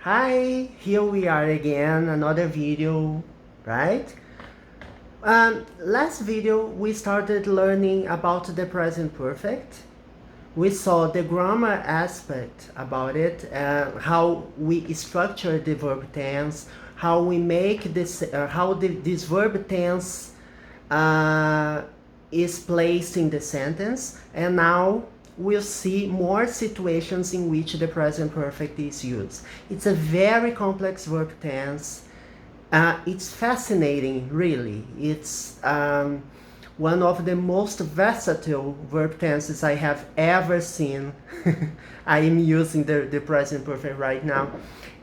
Hi, here we are again, another video, right? Last video we started learning about the present perfect. We saw the grammar aspect about it, how we structure the verb tense, how we make this, this verb tense is placed in the sentence, and now we'll see more situations in which the present perfect is used. It's a very complex verb tense. It's fascinating, really. It's one of the most versatile verb tenses I have ever seen. I am using the present perfect right now.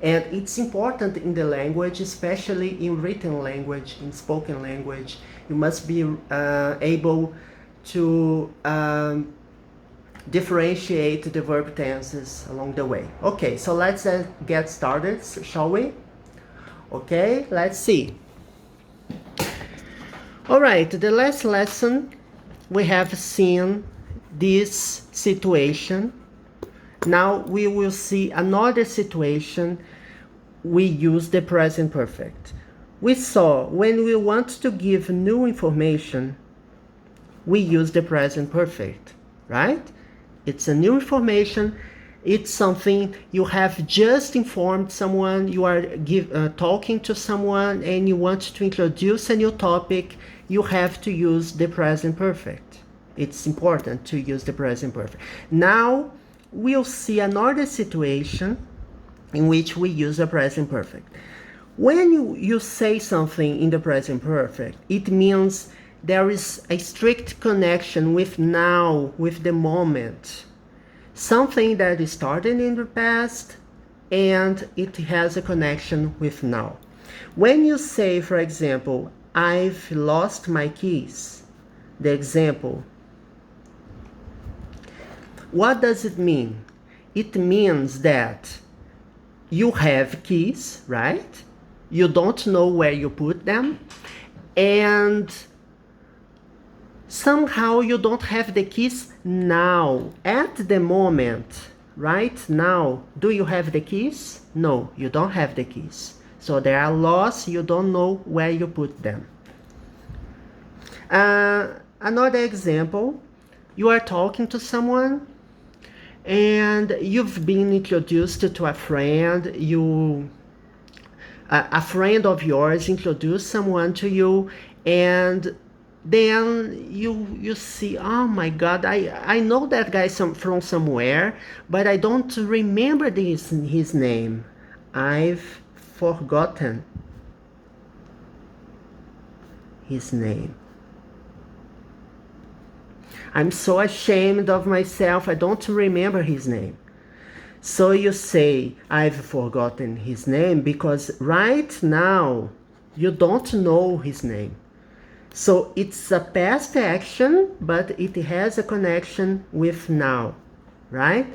And it's important in the language, especially in written language, in spoken language. You must be able to differentiate the verb tenses along the way. Okay, so let's get started, shall we? Okay, let's see. All right, the last lesson we have seen this situation. Now we will see another situation we use the present perfect. We saw when we want to give new information, we use the present perfect, right? It's a new information. It's something you have just informed someone, you are talking to someone and you want to introduce a new topic, you have to use the present perfect. It's important to use the present perfect. Now, we'll see another situation in which we use the present perfect. When you say something in the present perfect, it means there is a strict connection with now, with the moment. Something that started in the past and it has a connection with now. When you say, for example, I've lost my keys, the example, what does it mean? It means that you have keys, right? You don't know where you put them, and somehow you don't have the keys now, at the moment, right now. Do you have the keys? No, you don't have the keys. So they are lost, you don't know where you put them. Another example, you are talking to someone and you've been introduced to a friend, a friend of yours introduced someone to you, and then you see, oh my god, I know that guy from somewhere, but I don't remember his name. I've forgotten his name. I'm so ashamed of myself, I don't remember his name. So you say, I've forgotten his name because right now you don't know his name. So it's a past action, but it has a connection with now, right?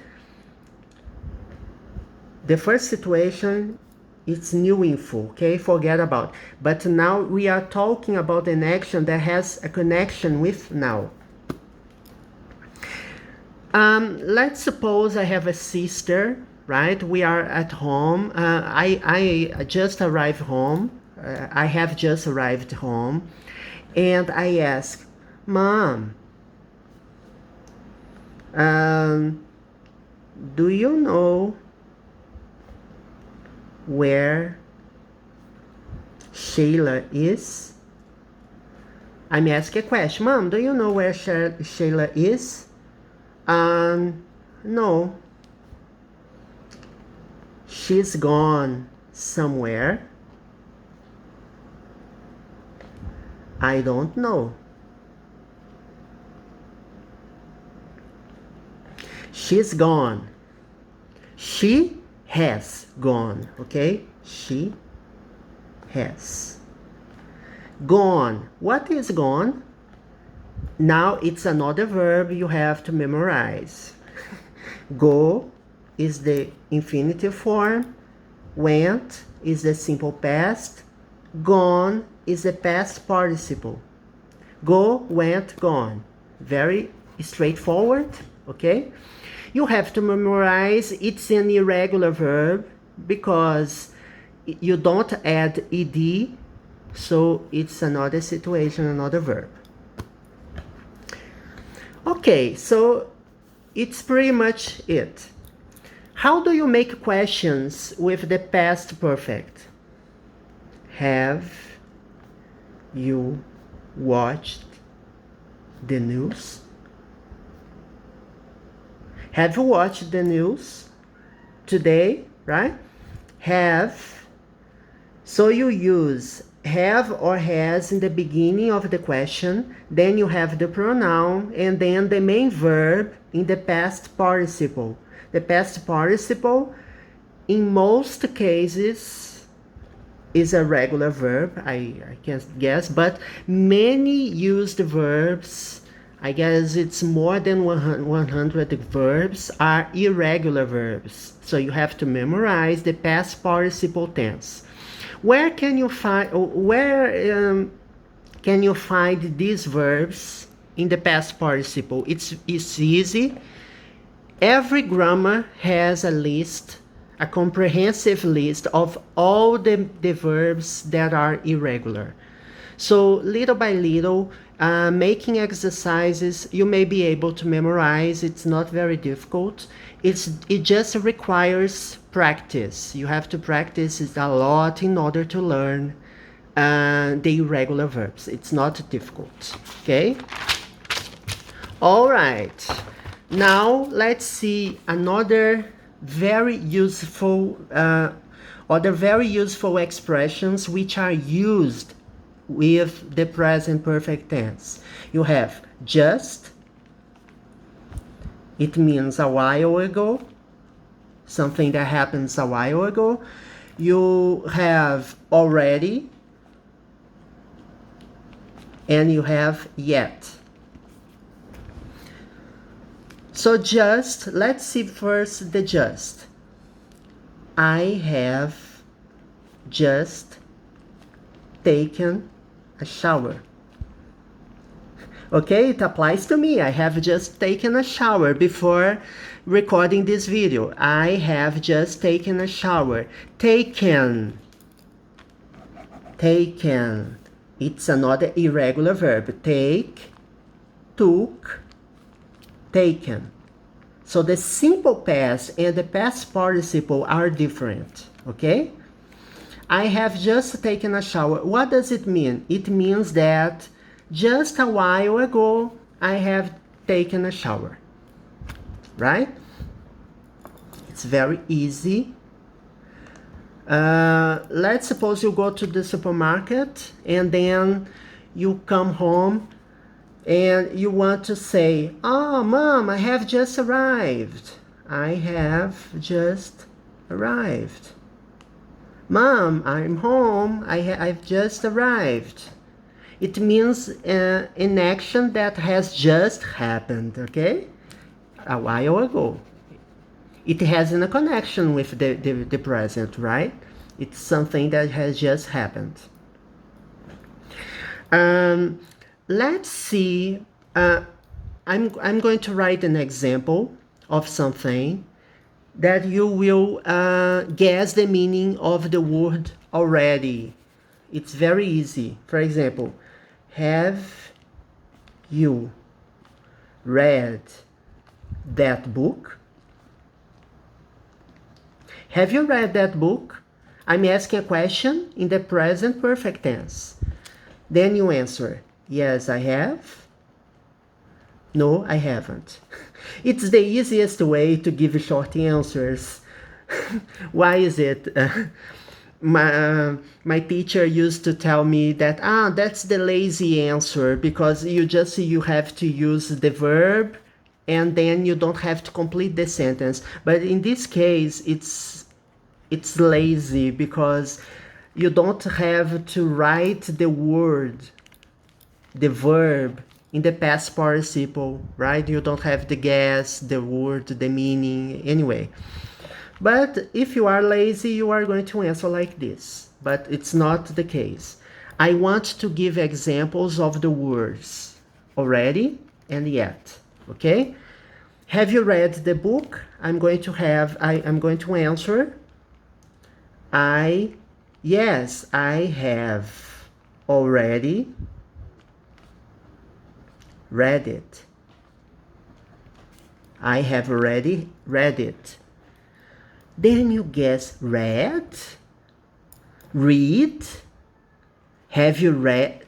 The first situation, it's new info, okay? Forget about. But now we are talking about an action that has a connection with now. Let's suppose I have a sister, right? We are at home. I just arrived home. I have just arrived home. And I ask, Mom, do you know where Sheila is? I'm asking a question. Mom, do you know where Sheila is? No. She's gone somewhere. I don't know. She's gone. She has gone, okay? She has gone. What is gone? Now it's another verb you have to memorize. Go is the infinitive form. Went is the simple past. Gone is the past participle. Go, went, gone. Very straightforward, okay? You have to memorize, it's an irregular verb. because you don't add ed, so it's another situation, another verb. Okay, so it's pretty much it. How do you make questions with the past perfect? Have you watched the news? Have you watched the news today, right? Have. So you use have or has in the beginning of the question, then you have the pronoun, and then the main verb in the past participle. The past participle, in most cases, is a regular verb, I can't guess, but many used verbs, I guess it's more than 100 verbs, are irregular verbs. So you have to memorize the past participle tense. Where can you find these verbs in the past participle? It's easy. Every grammar has a list, a comprehensive list of all the verbs that are irregular. So little by little, making exercises, you may be able to memorize. It's not very difficult. It just requires practice. You have to practice it a lot in order to learn the irregular verbs. It's not difficult, okay? All right. Now let's see another very useful expressions which are used with the present perfect tense. You have just. It means a while ago, something that happens a while ago. You have already, and you have yet. So just, let's see first the just. I have just taken a shower. Okay, it applies to me. I have just taken a shower before recording this video. I have just taken a shower. Taken. Taken. It's another irregular verb. Take, took, taken. So the simple past and the past participle are different, okay? I have just taken a shower. What does it mean? It means that just a while ago, I have taken a shower, right? It's very easy. Let's suppose you go to the supermarket and then you come home and you want to say, oh, Mom, I have just arrived. I have just arrived. Mom, I'm home. I've just arrived. It means an action that has just happened, okay? A while ago. It has a connection with the present, right? It's something that has just happened. Let's see. I'm going to write an example of something that you will guess the meaning of the word already. It's very easy. For example, have you read that book? Have you read that book? I'm asking a question in the present perfect tense. Then you answer, yes, I have. No, I haven't. It's the easiest way to give short answers. Why is it? My teacher used to tell me that that's the lazy answer, because you have to use the verb and then you don't have to complete the sentence. But in this case, it's lazy because you don't have to write the word, the verb in the past participle, right? You don't have to guess the word, the meaning, anyway. But if you are lazy, you are going to answer like this. But it's not the case. I want to give examples of the words already and yet, okay? Have you read the book? I'm going to answer Yes, I have already read it. I have already read it. Then you guess read, read. Have you read?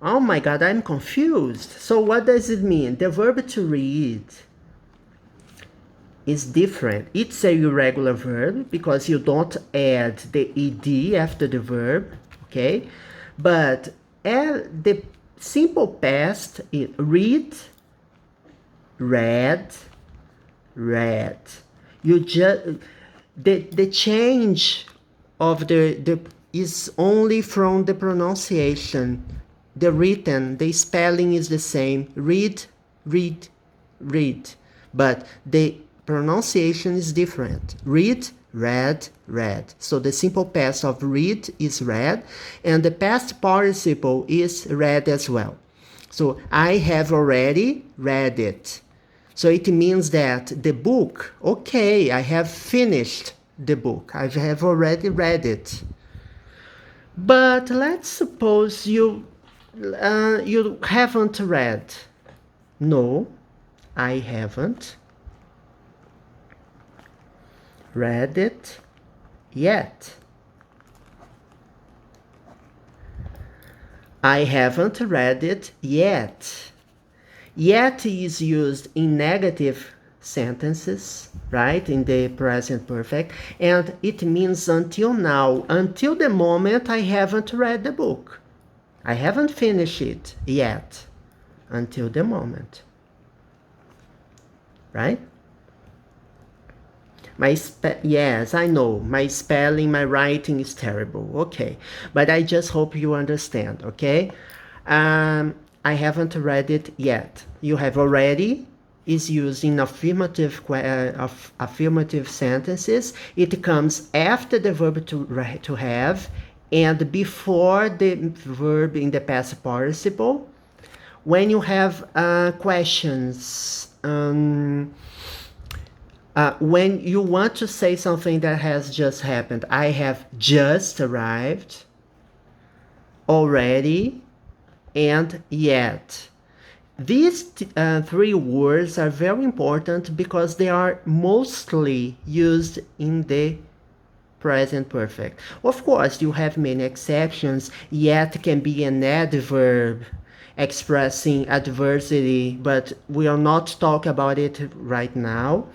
Oh my God, I'm confused. So what does it mean? The verb to read is different. It's a irregular verb because you don't add the ed after the verb, okay? But the simple past is read, read, read. You just the change of the is only from the pronunciation. The written, the spelling is the same. Read, read, read. But the pronunciation is different. Read, read, read. So the simple past of read is read, and the past participle is read as well. So I have already read it. So it means that the book, okay, I have finished the book. I have already read it. But let's suppose you haven't read. No, I haven't read it yet. I haven't read it yet. Yet is used in negative sentences, right? In the present perfect. And it means until now, until the moment I haven't read the book. I haven't finished it yet. Until the moment. Right? Yes, I know. My spelling, my writing is terrible. Okay. But I just hope you understand, okay? I haven't read it yet. You have already is used in affirmative sentences. It comes after the verb to have and before the verb in the past participle. When you have questions, when you want to say something that has just happened, I have just arrived, already, and yet. These three words are very important because they are mostly used in the present perfect. Of course, you have many exceptions. Yet can be an adverb expressing adversity, but we are not talking about it right now.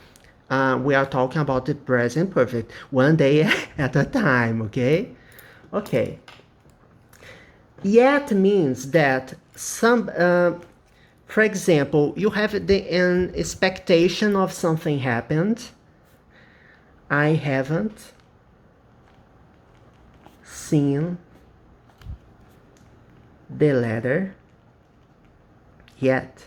We are talking about the present perfect, one day at a time, okay? Okay. Yet means that for example, you have an expectation of something happened. I haven't seen the letter yet.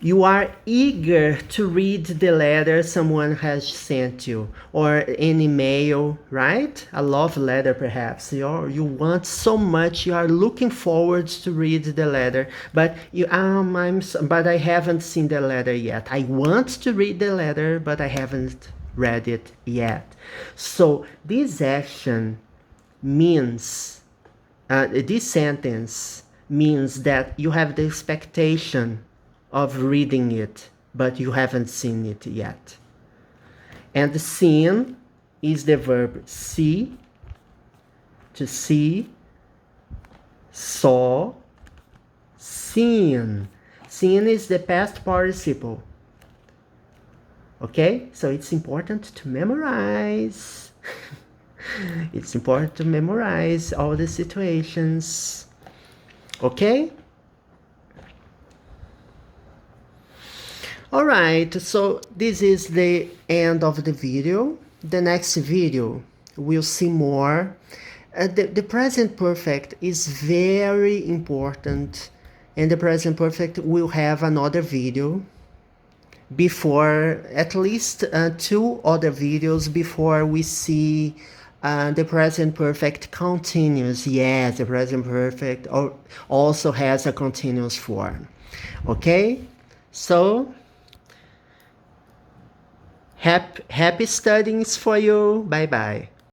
You are eager to read the letter someone has sent you, or an email, right? A love letter, perhaps. You want so much, you are looking forward to read the letter, but but I haven't seen the letter yet. I want to read the letter, but I haven't read it yet. So this action means, this sentence means that you have the expectation of reading it, but you haven't seen it yet. And seen is the verb see, to see, saw, seen. Seen is the past participle. Okay, so it's important to memorize. It's important to memorize all the situations. Okay? Alright, so this is the end of the video. The next video, we'll see more. The present perfect is very important, and the present perfect will have another video before, at least 2 other videos before we see the present perfect continuous. Yes, the present perfect also has a continuous form. Okay, so Happy studies for you. Bye bye.